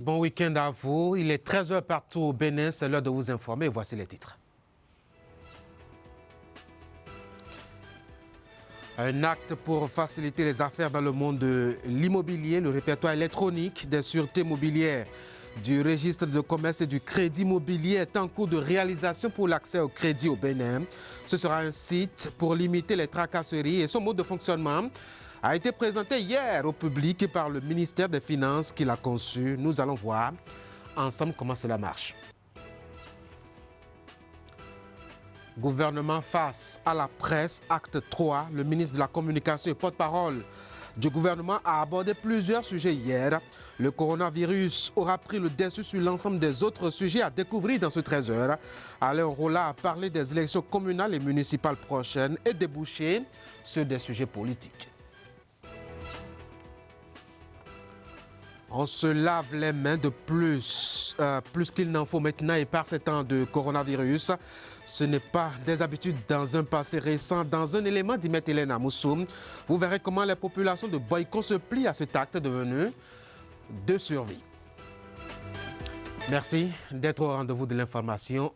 Bon week-end à vous. Il est 13 h partout au Bénin. C'est l'heure de vous informer. Voici les titres. Un acte pour faciliter les affaires dans le monde de l'immobilier. Le répertoire électronique des sûretés mobilières du registre de commerce et du crédit immobilier est en cours de réalisation pour l'accès au crédit au Bénin. Ce sera un site pour limiter les tracasseries et son mode de fonctionnement a été présenté hier au public par le ministère des Finances qui l'a conçu. Nous allons voir ensemble comment cela marche. Gouvernement face à la presse, acte 3. Le ministre de la Communication et porte-parole du gouvernement a abordé plusieurs sujets hier. Le coronavirus aura pris le dessus sur l'ensemble des autres sujets à découvrir dans ce 13 h. Alain Rolla a parlé des élections communales et municipales prochaines et débouché sur des sujets politiques. On se lave les mains de plus qu'il n'en faut maintenant et par ces temps de coronavirus. Ce n'est pas des habitudes dans un passé récent, dans un élément dit Maître Hélène Moussoum. Vous verrez comment les populations de Boycon se plient à cet acte devenu de survie. Merci d'être au rendez-vous de l'information.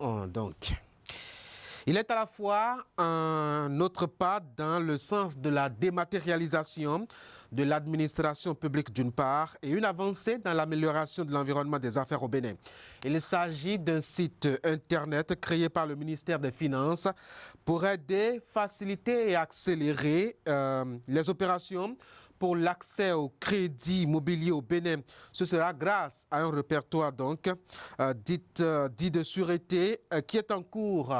Il est à la fois un autre pas dans le sens de la dématérialisation de l'administration publique d'une part et une avancée dans l'amélioration de l'environnement des affaires au Bénin. Il s'agit d'un site internet créé par le ministère des Finances pour aider, faciliter et accélérer les opérations pour l'accès au crédit immobilier au Bénin. Ce sera grâce à un répertoire dit de sûreté qui est en cours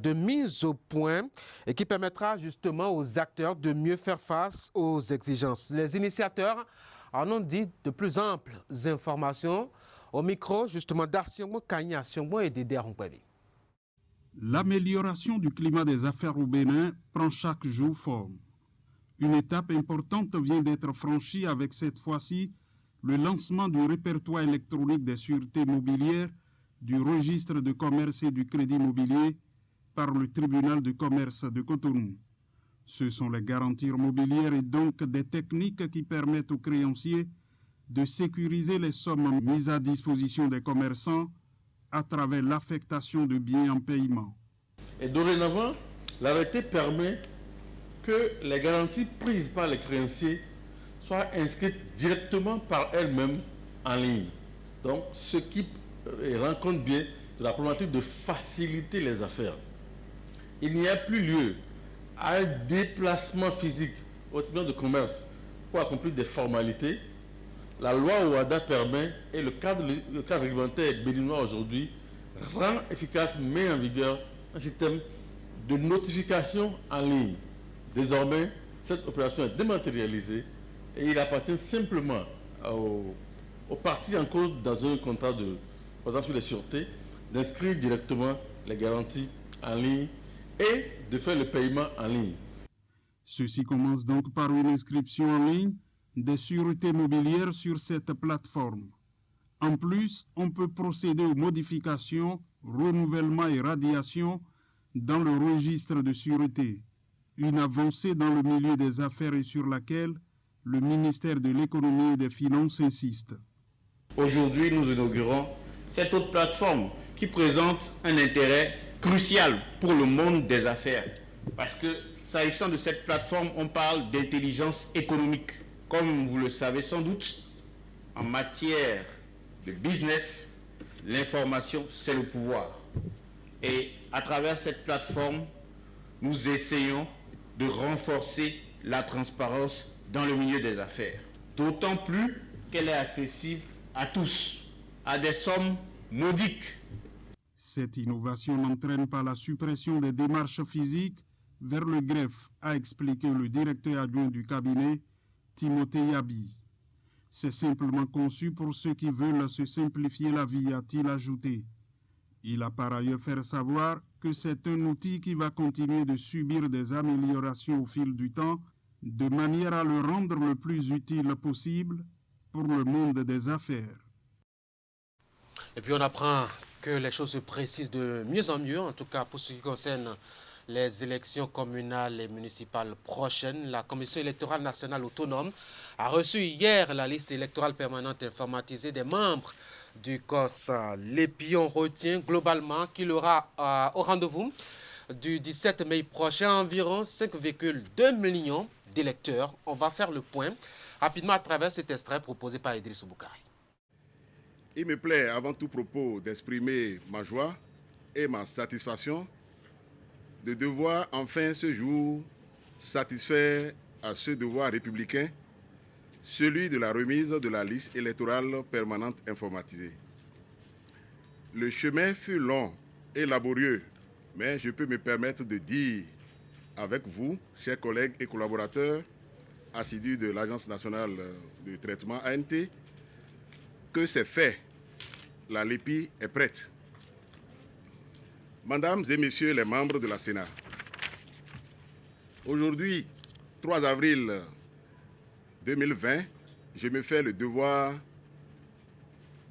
de mise au point et qui permettra justement aux acteurs de mieux faire face aux exigences. Les initiateurs en ont dit de plus amples informations au micro justement d'Arsiongo Kanya Siongo et d'Eder Hongwevi. L'amélioration du climat des affaires au Bénin prend chaque jour forme. Une étape importante vient d'être franchie avec cette fois-ci le lancement du répertoire électronique des sûretés mobilières du registre de commerce et du crédit immobilier par le tribunal de commerce de Cotonou. Ce sont les garanties mobilières et donc des techniques qui permettent aux créanciers de sécuriser les sommes mises à disposition des commerçants à travers l'affectation de biens en paiement. Et dorénavant, l'arrêté permet que les garanties prises par les créanciers soient inscrites directement par elles-mêmes en ligne. Donc, ce qui rend compte bien de la problématique de faciliter les affaires. Il n'y a plus lieu à un déplacement physique au tribunal de commerce pour accomplir des formalités. La loi OADA permet, et le cadre réglementaire béninois aujourd'hui rend efficace, met en vigueur un système de notification en ligne. Désormais, cette opération est dématérialisée et il appartient simplement aux parties en cause dans un contrat portant sur les sûretés d'inscrire directement les garanties en ligne et de faire le paiement en ligne. Ceci commence donc par une inscription en ligne des sûretés mobilières sur cette plateforme. En plus, on peut procéder aux modifications, renouvellement et radiation dans le registre de sûreté. Une avancée dans le milieu des affaires et sur laquelle le ministère de l'Économie et des Finances insiste. Aujourd'hui, nous inaugurons cette autre plateforme qui présente un intérêt crucial pour le monde des affaires. Parce que, s'agissant de cette plateforme, on parle d'intelligence économique. Comme vous le savez sans doute, en matière de business, l'information, c'est le pouvoir. Et à travers cette plateforme, nous essayons de renforcer la transparence dans le milieu des affaires. D'autant plus qu'elle est accessible à tous, à des sommes modiques. Cette innovation n'entraîne pas la suppression des démarches physiques vers le greffe, a expliqué le directeur adjoint du cabinet, Timothée Yabi. C'est simplement conçu pour ceux qui veulent se simplifier la vie, a-t-il ajouté. Il a par ailleurs fait savoir que c'est un outil qui va continuer de subir des améliorations au fil du temps, de manière à le rendre le plus utile possible pour le monde des affaires. Et puis on apprend que les choses se précisent de mieux en mieux, en tout cas pour ce qui concerne les élections communales et municipales prochaines, la Commission électorale nationale autonome a reçu hier la liste électorale permanente informatisée des membres du COS. L'EPI, on retient globalement qu'il aura au rendez-vous du 17 mai prochain environ 5,2 millions d'électeurs. On va faire le point rapidement à travers cet extrait proposé par Idriss Boukari. Il me plaît avant tout propos d'exprimer ma joie et ma satisfaction de devoir enfin ce jour satisfaire à ce devoir républicain, celui de la remise de la liste électorale permanente informatisée. Le chemin fut long et laborieux, mais je peux me permettre de dire avec vous, chers collègues et collaborateurs assidus de l'Agence nationale de traitement ANT, que c'est fait. La LEPI est prête. Mesdames et messieurs les membres de la Sénat, aujourd'hui, 3 avril 2020, je me fais le devoir,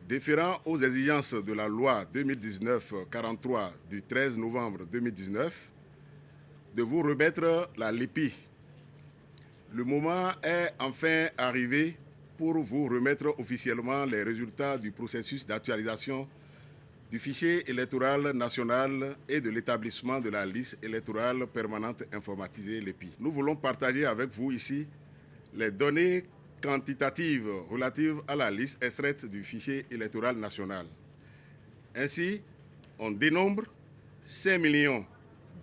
déférant aux exigences de la loi 2019-43 du 13 novembre 2019, de vous remettre la LEPI. Le moment est enfin arrivé pour vous remettre officiellement les résultats du processus d'actualisation du fichier électoral national et de l'établissement de la liste électorale permanente informatisée LEPI. Nous voulons partager avec vous ici les données quantitatives relatives à la liste extraite du fichier électoral national. Ainsi, on dénombre 5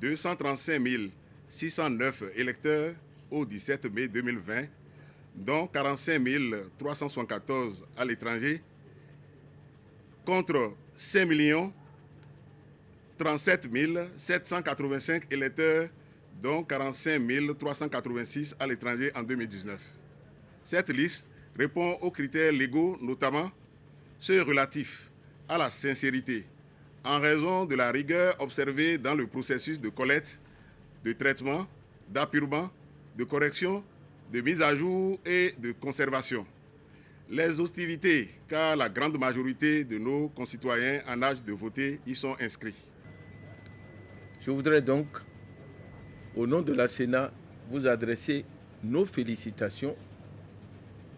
235 609 électeurs au 17 mai 2020, dont 45 374 à l'étranger, contre 5 37 785 électeurs, dont 45 386 à l'étranger en 2019. Cette liste répond aux critères légaux, notamment ceux relatifs à la sincérité, en raison de la rigueur observée dans le processus de collecte, de traitement, d'appurement, de correction, de mise à jour et de conservation. Les hostilités, car la grande majorité de nos concitoyens en âge de voter y sont inscrits. Je voudrais donc, au nom de la Sénat, vous adresser nos félicitations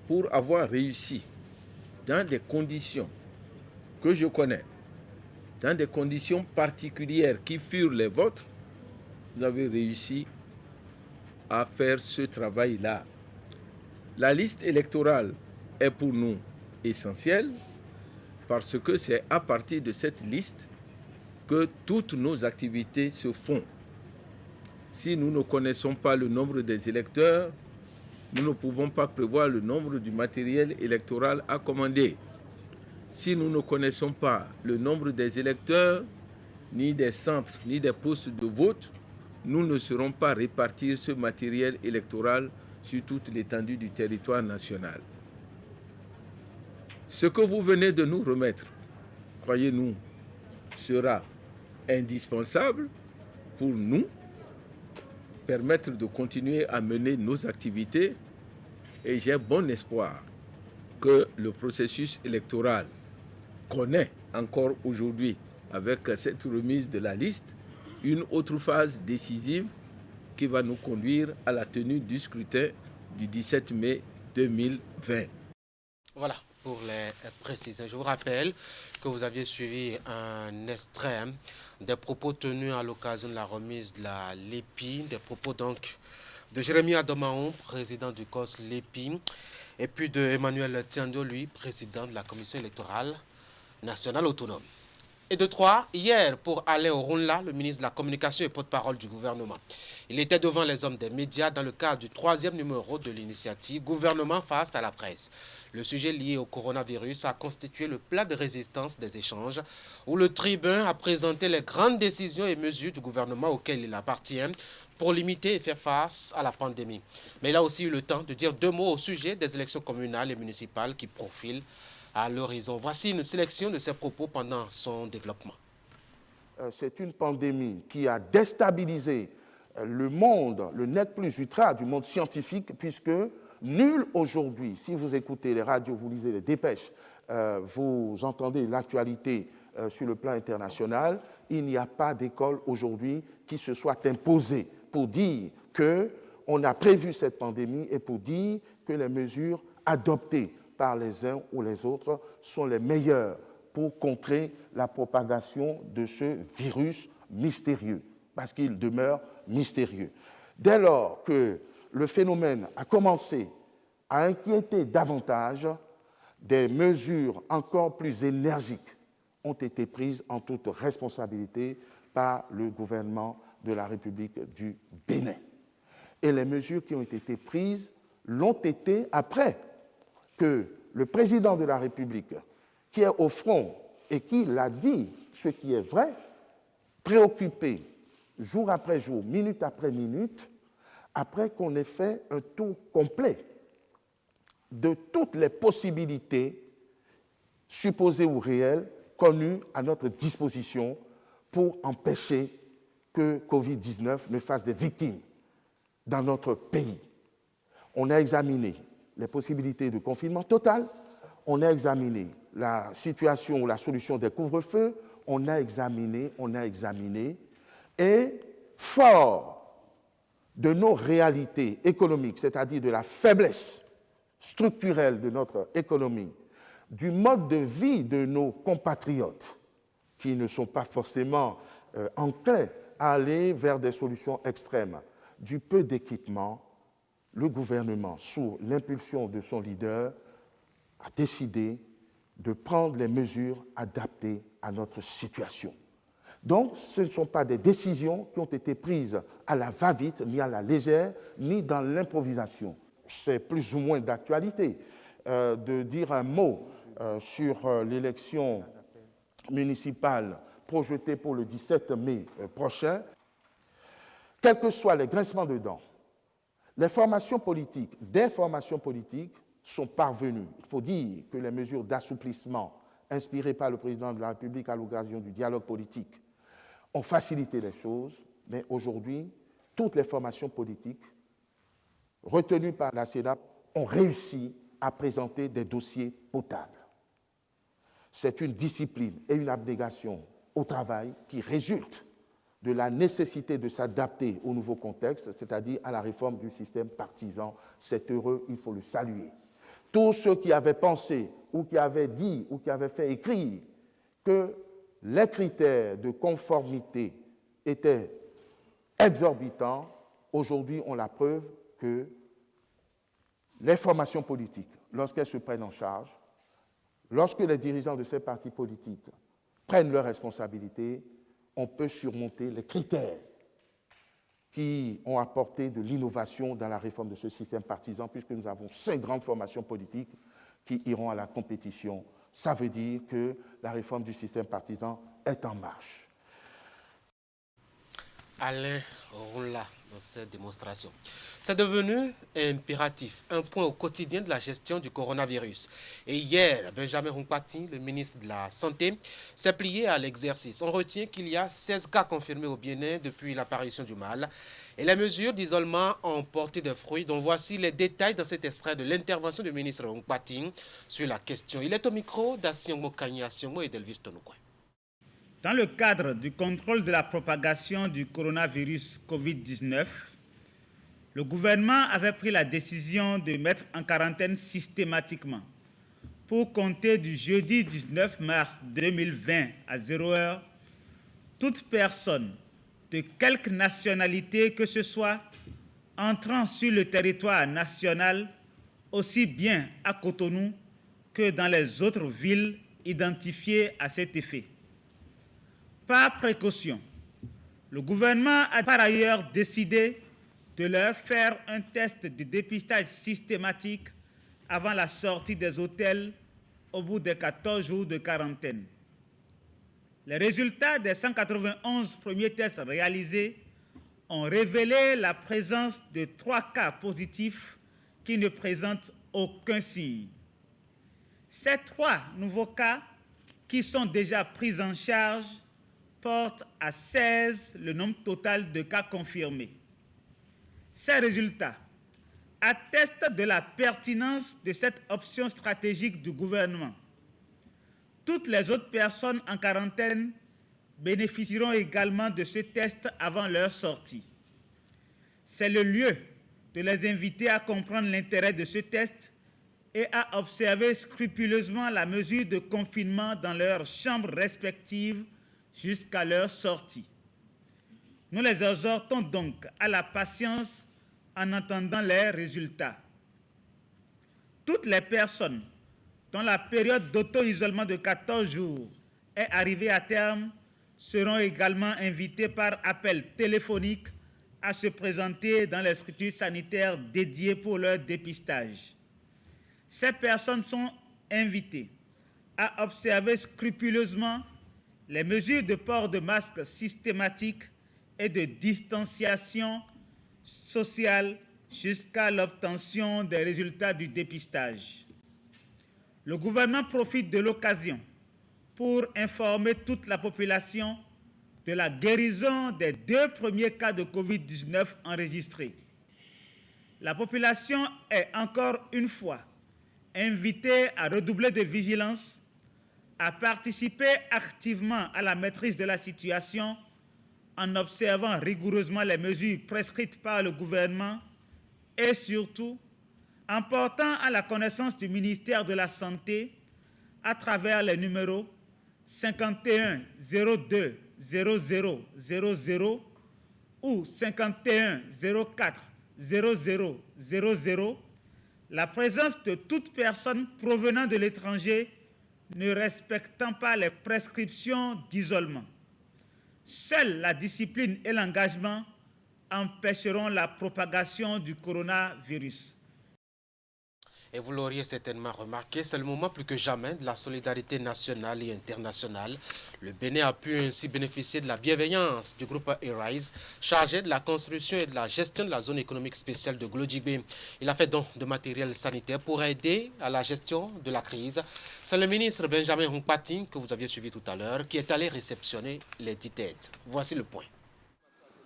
pour avoir réussi dans des conditions que je connais, dans des conditions particulières qui furent les vôtres, vous avez réussi à faire ce travail-là. La liste électorale est pour nous essentielle parce que c'est à partir de cette liste que toutes nos activités se font. Si nous ne connaissons pas le nombre des électeurs, nous ne pouvons pas prévoir le nombre du matériel électoral à commander. Si nous ne connaissons pas le nombre des électeurs, ni des centres, ni des postes de vote, nous ne saurons pas répartir ce matériel électoral sur toute l'étendue du territoire national. Ce que vous venez de nous remettre, croyez-nous, sera indispensable pour nous permettre de continuer à mener nos activités et j'ai bon espoir que le processus électoral connaît encore aujourd'hui, avec cette remise de la liste, une autre phase décisive qui va nous conduire à la tenue du scrutin du 17 mai 2020. Voilà pour les précisions. Je vous rappelle que vous aviez suivi un extrait des propos tenus à l'occasion de la remise de la LEPI, des propos donc de Jérémy Adomahon, président du COS LEPI, et puis de Emmanuel Tiando, lui, président de la Commission électorale nationale autonome. Et de 3, hier, pour Alain Orunla, le ministre de la Communication et porte-parole du gouvernement. Il était devant les hommes des médias dans le cadre du 3e numéro de l'initiative Gouvernement face à la presse. Le sujet lié au coronavirus a constitué le plat de résistance des échanges où le tribun a présenté les grandes décisions et mesures du gouvernement auxquelles il appartient pour limiter et faire face à la pandémie. Mais il a aussi eu le temps de dire 2 mots au sujet des élections communales et municipales qui profilent à l'horizon. Voici une sélection de ses propos pendant son développement. C'est une pandémie qui a déstabilisé le monde, le nec plus ultra du monde scientifique, puisque nul aujourd'hui, si vous écoutez les radios, vous lisez les dépêches, vous entendez l'actualité sur le plan international, il n'y a pas d'école aujourd'hui qui se soit imposée pour dire qu'on a prévu cette pandémie et pour dire que les mesures adoptées par les uns ou les autres sont les meilleures pour contrer la propagation de ce virus mystérieux, parce qu'il demeure mystérieux. Dès lors que le phénomène a commencé à inquiéter davantage, des mesures encore plus énergiques ont été prises en toute responsabilité par le gouvernement de la République du Bénin. Et les mesures qui ont été prises l'ont été après que le président de la République, qui est au front et qui l'a dit, ce qui est vrai, préoccupé jour après jour, minute après minute, après qu'on ait fait un tour complet de toutes les possibilités, supposées ou réelles, connues à notre disposition pour empêcher que Covid-19 ne fasse des victimes dans notre pays. On a examiné les possibilités de confinement total, on a examiné la situation ou la solution des couvre-feux, on a examiné, et fort de nos réalités économiques, c'est-à-dire de la faiblesse structurelle de notre économie, du mode de vie de nos compatriotes, qui ne sont pas forcément enclins à aller vers des solutions extrêmes, du peu d'équipement, le gouvernement, sous l'impulsion de son leader, a décidé de prendre les mesures adaptées à notre situation. Donc, ce ne sont pas des décisions qui ont été prises à la va-vite, ni à la légère, ni dans l'improvisation. C'est plus ou moins d'actualité de dire un mot sur l'élection municipale projetée pour le 17 mai prochain. Quels que soient les grincements de dents, des formations politiques sont parvenues. Il faut dire que les mesures d'assouplissement inspirées par le président de la République à l'occasion du dialogue politique ont facilité les choses, mais aujourd'hui, toutes les formations politiques retenues par la CEDAP ont réussi à présenter des dossiers potables. C'est une discipline et une abnégation au travail qui résulte de la nécessité de s'adapter au nouveau contexte, c'est-à-dire à la réforme du système partisan. C'est heureux, il faut le saluer. Tous ceux qui avaient pensé, ou qui avaient dit, ou qui avaient fait écrire que les critères de conformité étaient exorbitants, aujourd'hui ont la preuve que les formations politiques, lorsqu'elles se prennent en charge, lorsque les dirigeants de ces partis politiques prennent leurs responsabilités, on peut surmonter les critères qui ont apporté de l'innovation dans la réforme de ce système partisan, puisque nous avons 5 grandes formations politiques qui iront à la compétition. Ça veut dire que la réforme du système partisan est en marche. Alain Rolla, dans cette démonstration. C'est devenu impératif, un point au quotidien de la gestion du coronavirus. Et hier, Benjamin Nkpati, le ministre de la Santé, s'est plié à l'exercice. On retient qu'il y a 16 cas confirmés au Bénin depuis l'apparition du mal. Et les mesures d'isolement ont porté des fruits. Donc voici les détails dans cet extrait de l'intervention du ministre Nkpati sur la question. Il est au micro d'Asiongo Kanye Asiongo et d'Elvis Tonokwe. Dans le cadre du contrôle de la propagation du coronavirus Covid-19, le gouvernement avait pris la décision de mettre en quarantaine systématiquement, pour compter du jeudi 19 mars 2020 à 0h, toute personne de quelque nationalité que ce soit entrant sur le territoire national, aussi bien à Cotonou que dans les autres villes identifiées à cet effet. Par précaution, le gouvernement a par ailleurs décidé de leur faire un test de dépistage systématique avant la sortie des hôtels au bout de 14 jours de quarantaine. Les résultats des 191 premiers tests réalisés ont révélé la présence de 3 cas positifs qui ne présentent aucun signe. Ces 3 nouveaux cas, qui sont déjà pris en charge, porte à 16 le nombre total de cas confirmés. Ces résultats attestent de la pertinence de cette option stratégique du gouvernement. Toutes les autres personnes en quarantaine bénéficieront également de ce test avant leur sortie. C'est le lieu de les inviter à comprendre l'intérêt de ce test et à observer scrupuleusement la mesure de confinement dans leurs chambres respectives jusqu'à leur sortie. Nous les exhortons donc à la patience en attendant les résultats. Toutes les personnes dont la période d'auto-isolement de 14 jours est arrivée à terme seront également invitées par appel téléphonique à se présenter dans les structures sanitaires dédiées pour leur dépistage. Ces personnes sont invitées à observer scrupuleusement les mesures de port de masque systématique et de distanciation sociale jusqu'à l'obtention des résultats du dépistage. Le gouvernement profite de l'occasion pour informer toute la population de la guérison des 2 premiers cas de Covid-19 enregistrés. La population est encore une fois invitée à redoubler de vigilance, à participer activement à la maîtrise de la situation en observant rigoureusement les mesures prescrites par le gouvernement et surtout en portant à la connaissance du ministère de la Santé à travers les numéros 51 02 00 00 ou 51 04 00 00 la présence de toute personne provenant de l'étranger ne respectant pas les prescriptions d'isolement. Seule la discipline et l'engagement empêcheront la propagation du coronavirus. Et vous l'auriez certainement remarqué, c'est le moment plus que jamais de la solidarité nationale et internationale. Le Bénin a pu ainsi bénéficier de la bienveillance du groupe Arise, chargé de la construction et de la gestion de la zone économique spéciale de Glodjibé. Il a fait don de matériel sanitaire pour aider à la gestion de la crise. C'est le ministre Benjamin Hunkpating, que vous aviez suivi tout à l'heure, qui est allé réceptionner les dites aides. Voici le point.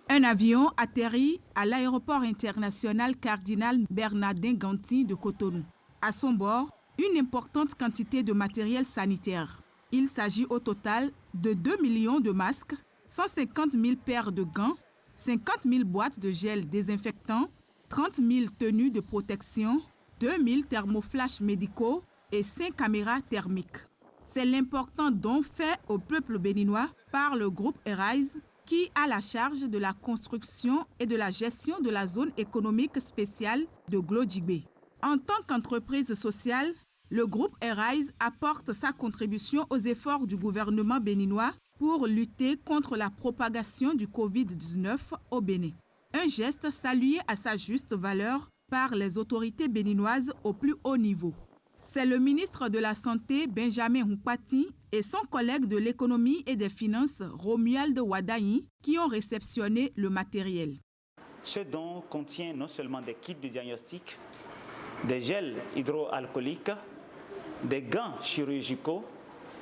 Un avion atterrit à l'aéroport international Cardinal Bernardin Ganti de Cotonou. À son bord, une importante quantité de matériel sanitaire. Il s'agit au total de 2 millions de masques, 150 000 paires de gants, 50 000 boîtes de gel désinfectant, 30 000 tenues de protection, 2 000 thermoflash médicaux et 5 caméras thermiques. C'est l'important don fait au peuple béninois par le groupe Arise qui a la charge de la construction et de la gestion de la zone économique spéciale de Glodjibé. En tant qu'entreprise sociale, le groupe Arise apporte sa contribution aux efforts du gouvernement béninois pour lutter contre la propagation du Covid-19 au Bénin. Un geste salué à sa juste valeur par les autorités béninoises au plus haut niveau. C'est le ministre de la Santé, Benjamin Hunkpating, et son collègue de l'économie et des finances, Romuald Wadayi, qui ont réceptionné le matériel. Ce don contient non seulement des kits de diagnostic, des gels hydroalcooliques, des gants chirurgicaux,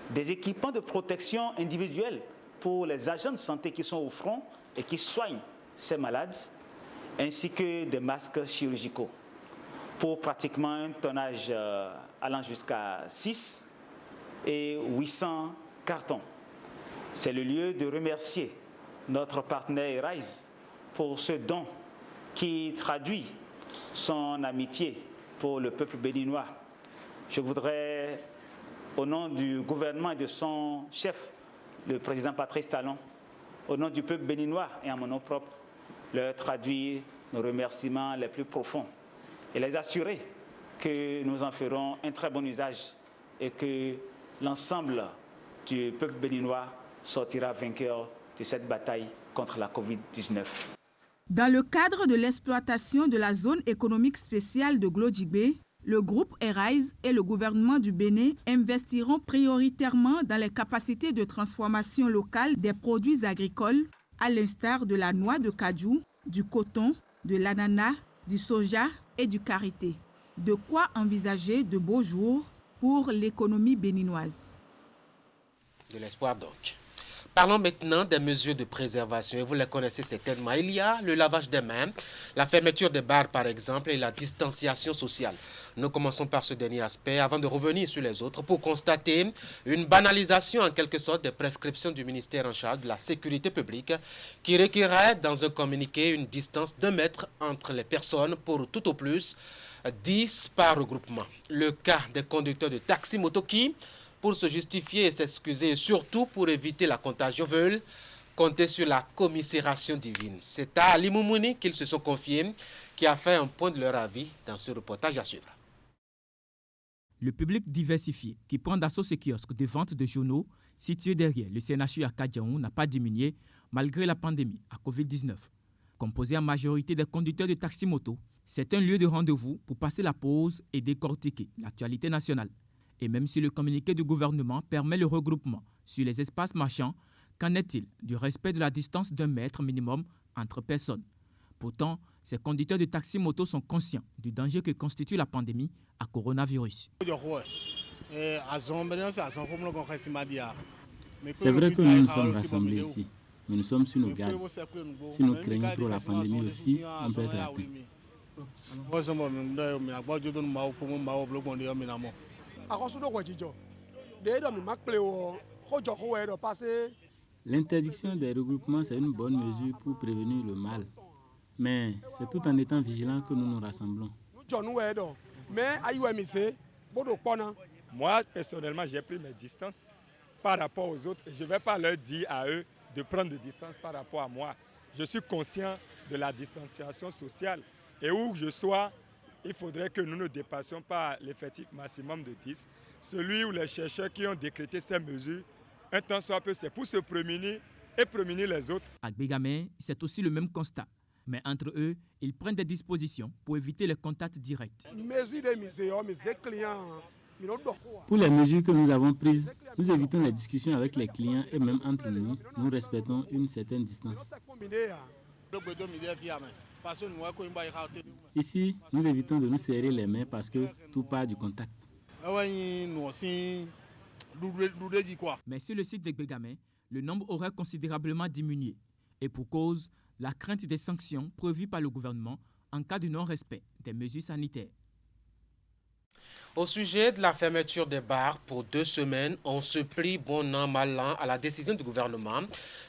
des équipements de protection individuelle pour les agents de santé qui sont au front et qui soignent ces malades, ainsi que des masques chirurgicaux pour pratiquement un tonnage allant jusqu'à 6 et 800 cartons. C'est le lieu de remercier notre partenaire Arise pour ce don qui traduit son amitié pour le peuple béninois. Je voudrais, au nom du gouvernement et de son chef, le président Patrice Talon, au nom du peuple béninois et en mon nom propre, leur traduire nos remerciements les plus profonds et les assurer que nous en ferons un très bon usage et que l'ensemble du peuple béninois sortira vainqueur de cette bataille contre la Covid-19. Dans le cadre de l'exploitation de la zone économique spéciale de Glodjibé, le groupe Arise et le gouvernement du Bénin investiront prioritairement dans les capacités de transformation locale des produits agricoles, à l'instar de la noix de cajou, du coton, de l'ananas, du soja et du karité. De quoi envisager de beaux jours pour l'économie béninoise. De l'espoir donc. Parlons maintenant des mesures de préservation, et vous les connaissez certainement. Il y a le lavage des mains, la fermeture des bars par exemple et la distanciation sociale. Nous commençons par ce dernier aspect avant de revenir sur les autres pour constater une banalisation en quelque sorte des prescriptions du ministère en charge de la sécurité publique qui requérait dans un communiqué une distance d'1 mètre entre les personnes pour tout au plus 10 par regroupement. Le cas des conducteurs de taxi-moto qui, pour se justifier et s'excuser, et surtout pour éviter la contagion, veulent compter sur la commisération divine. C'est à Ali Moumouni qu'ils se sont confiés, qui a fait un point de leur avis dans ce reportage à suivre. Le public diversifié qui prend d'assaut ce kiosque de vente de journaux situé derrière le CNHU à Kadiaou n'a pas diminué malgré la pandémie à Covid-19. Composé en majorité des conducteurs de taxi-moto, c'est un lieu de rendez-vous pour passer la pause et décortiquer l'actualité nationale. Et même si le communiqué du gouvernement permet le regroupement sur les espaces marchands, qu'en est-il du respect de la distance d'1 mètre minimum entre personnes? Pourtant, ces conducteurs de taxi-moto sont conscients du danger que constitue la pandémie à coronavirus. C'est vrai que nous nous sommes rassemblés ici, mais nous sommes sur nos gardes. Si nous craignons trop la pandémie aussi, on peut être atteint. L'interdiction des regroupements, c'est une bonne mesure pour prévenir le mal. Mais c'est tout en étant vigilants que nous nous rassemblons. Moi, personnellement, j'ai pris mes distances par rapport aux autres. Je ne vais pas leur dire à eux de prendre des distances par rapport à moi. Je suis conscient de la distanciation sociale. Et où que je sois, il faudrait que nous ne dépassions pas l'effectif maximum de 10. Celui ou les chercheurs qui ont décrété ces mesures, un temps soit peu, c'est pour se prémunir et prémunir les autres. À Bégamé, c'est aussi le même constat. Mais entre eux, ils prennent des dispositions pour éviter les contacts directs. Pour les mesures que nous avons prises, nous évitons les discussions avec les clients et même entre nous, nous respectons une certaine distance. Ici, nous évitons de nous serrer les mains parce que tout part du contact. Mais sur le site de Bégamé, le nombre aurait considérablement diminué. Et pour cause, la crainte des sanctions prévues par le gouvernement en cas de non-respect des mesures sanitaires. Au sujet de la fermeture des bars pour 2 semaines, on se plie bon an, mal an à la décision du gouvernement,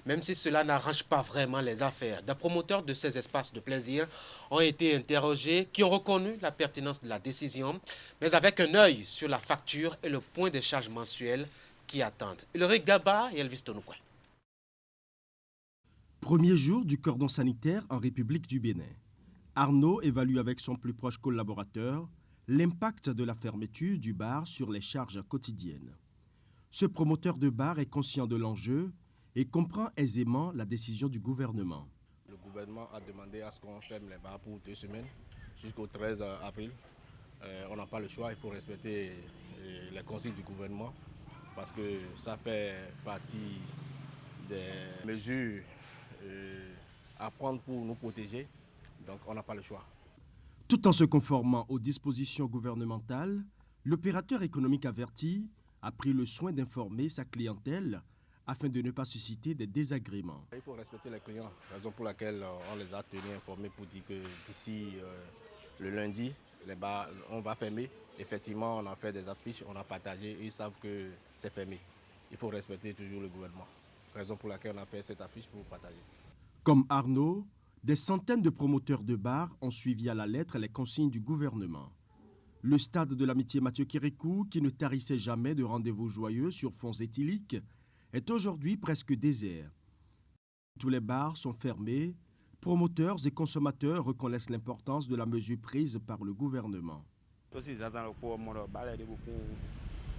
même si cela n'arrange pas vraiment les affaires. Des promoteurs de ces espaces de plaisir ont été interrogés, qui ont reconnu la pertinence de la décision, mais avec un œil sur la facture et le point de charge mensuel qui attendent. Ulrich Gaba et Elvis Tonouquin. Premier jour du cordon sanitaire en République du Bénin. Arnaud évalue avec son plus proche collaborateur l'impact de la fermeture du bar sur les charges quotidiennes. Ce promoteur de bar est conscient de l'enjeu et comprend aisément la décision du gouvernement. Le gouvernement a demandé à ce qu'on ferme les bars pour 2 semaines, jusqu'au 13 avril. On n'a pas le choix, il faut respecter les consignes du gouvernement parce que ça fait partie des mesures à prendre pour nous protéger, donc on n'a pas le choix. Tout en se conformant aux dispositions gouvernementales, l'opérateur économique averti a pris le soin d'informer sa clientèle afin de ne pas susciter des désagréments. Il faut respecter les clients, raison pour laquelle on les a tenus informés pour dire que d'ici le lundi, les bars, on va fermer. Effectivement, on a fait des affiches, on a partagé, ils savent que c'est fermé. Il faut respecter toujours le gouvernement, raison pour laquelle on a fait cette affiche pour partager. Comme Arnaud, des centaines de promoteurs de bars ont suivi à la lettre les consignes du gouvernement. Le stade de l'amitié Mathieu Kérékou, qui ne tarissait jamais de rendez-vous joyeux sur fonds éthyliques, est aujourd'hui presque désert. Tous les bars sont fermés. Promoteurs et consommateurs reconnaissent l'importance de la mesure prise par le gouvernement.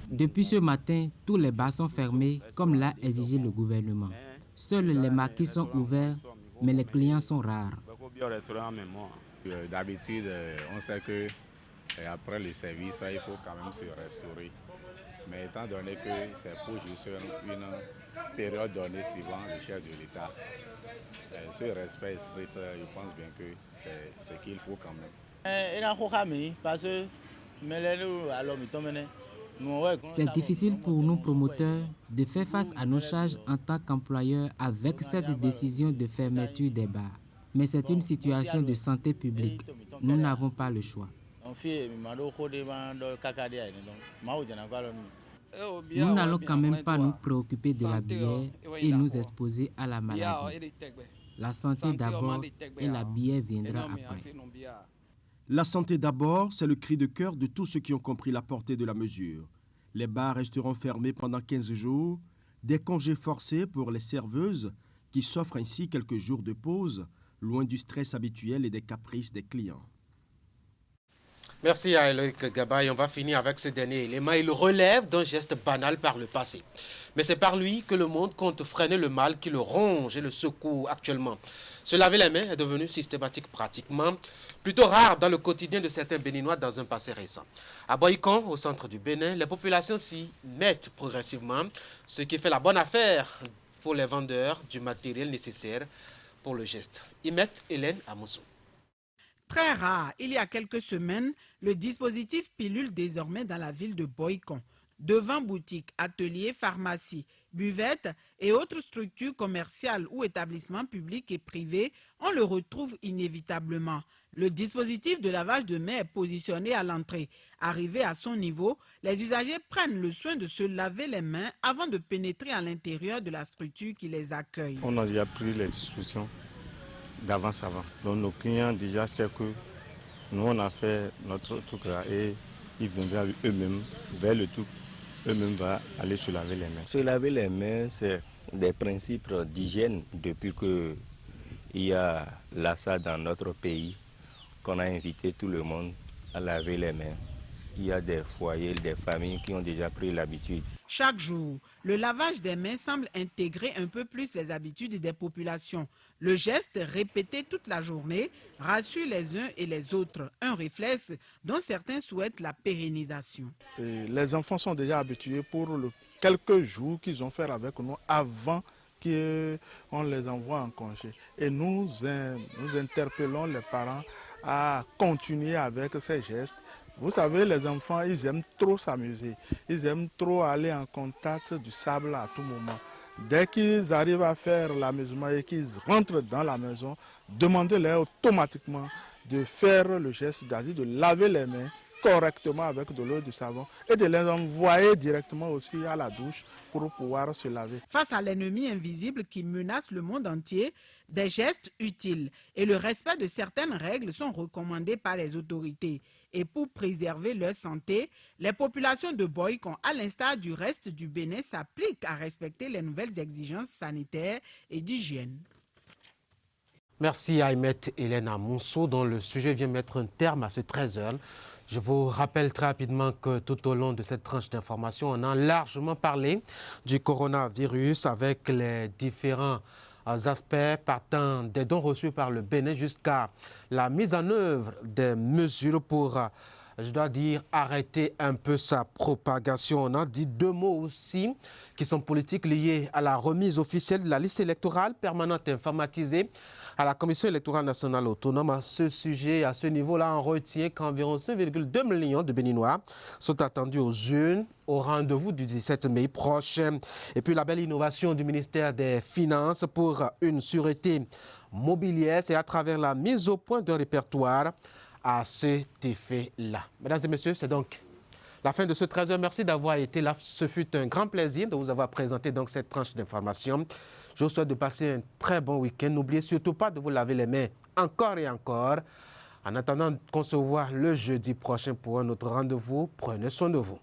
Depuis ce matin, tous les bars sont fermés comme l'a exigé le gouvernement. Seuls les marquis sont ouverts, mais les clients sont rares. D'habitude, on sait que après le service, il faut quand même se restaurer. Mais étant donné que c'est pour juste une période donnée suivant le chef de l'État, ce respect strict, je pense bien que c'est ce qu'il faut quand même. C'est difficile pour nous promoteurs de faire face à nos charges en tant qu'employeurs avec cette décision de fermeture des bars. Mais c'est une situation de santé publique. Nous n'avons pas le choix. Nous n'allons quand même pas nous préoccuper de la bière et nous exposer à la maladie. La santé d'abord et la bière viendra après. La santé d'abord, c'est le cri de cœur de tous ceux qui ont compris la portée de la mesure. Les bars resteront fermés pendant 15 jours, des congés forcés pour les serveuses qui s'offrent ainsi quelques jours de pause, loin du stress habituel et des caprices des clients. Merci à Eloïc Gabay. On va finir avec ce dernier élément. Il relève d'un geste banal par le passé. Mais c'est par lui que le monde compte freiner le mal qui le ronge et le secoue actuellement. Se laver les mains est devenu systématique pratiquement, plutôt rare dans le quotidien de certains Béninois dans un passé récent. À Boïkon, au centre du Bénin, les populations s'y mettent progressivement, ce qui fait la bonne affaire pour les vendeurs du matériel nécessaire pour le geste. Y met Hélène Amoussou. Très rare, il y a quelques semaines, le dispositif pilule désormais dans la ville de Boïkon. Devant boutiques, ateliers, pharmacies, buvettes et autres structures commerciales ou établissements publics et privés, on le retrouve inévitablement. Le dispositif de lavage de mains est positionné à l'entrée. Arrivé à son niveau, les usagers prennent le soin de se laver les mains avant de pénétrer à l'intérieur de la structure qui les accueille. On a déjà pris les dispositions d'avance avant. Donc nos clients déjà savent que nous on a fait notre truc là et ils viendront eux-mêmes vers le truc. Eux-mêmes vont aller se laver les mains. Se laver les mains, c'est des principes d'hygiène depuis qu'il y a l'ASA dans notre pays, qu'on a invité tout le monde à laver les mains. Il y a des foyers, des familles qui ont déjà pris l'habitude. Chaque jour, le lavage des mains semble intégrer un peu plus les habitudes des populations. Le geste, répété toute la journée, rassure les uns et les autres. Un réflexe dont certains souhaitent la pérennisation. Les enfants sont déjà habitués pour quelques jours qu'ils ont fait avec nous avant qu'on les envoie en congé. Et nous interpellons les parents à continuer avec ces gestes. Vous savez, les enfants, ils aiment trop s'amuser. Ils aiment trop aller en contact du sable à tout moment. Dès qu'ils arrivent à faire l'amusement et qu'ils rentrent dans la maison, demandez-leur automatiquement de faire le geste, c'est-à-dire de laver les mains correctement avec de l'eau et du savon et de les envoyer directement aussi à la douche pour pouvoir se laver. Face à l'ennemi invisible qui menace le monde entier, des gestes utiles et le respect de certaines règles sont recommandés par les autorités. Et pour préserver leur santé, les populations de Boïkon, à l'instar du reste du Bénin, s'appliquent à respecter les nouvelles exigences sanitaires et d'hygiène. Merci à Ahmed Hélène Amoussou, dont le sujet vient mettre un terme à ce 13h. Je vous rappelle très rapidement que tout au long de cette tranche d'information, on a largement parlé du coronavirus avec les différents aspects partant des dons reçus par le Bénin jusqu'à la mise en œuvre des mesures pour, je dois dire, arrêter un peu sa propagation. On a dit deux mots aussi qui sont politiques liés à la remise officielle de la liste électorale permanente informatisée à la Commission électorale nationale autonome. À ce sujet, à ce niveau-là, on retient qu'environ 5,2 millions de Béninois sont attendus aux urnes au rendez-vous du 17 mai prochain. Et puis la belle innovation du ministère des Finances pour une sûreté mobilière, c'est à travers la mise au point d'un répertoire à cet effet-là. Mesdames et messieurs, c'est donc la fin de ce 13h. Merci d'avoir été là. Ce fut un grand plaisir de vous avoir présenté donc cette tranche d'information. Je vous souhaite de passer un très bon week-end. N'oubliez surtout pas de vous laver les mains encore et encore. En attendant qu'on se voit le jeudi prochain pour un autre rendez-vous, prenez soin de vous.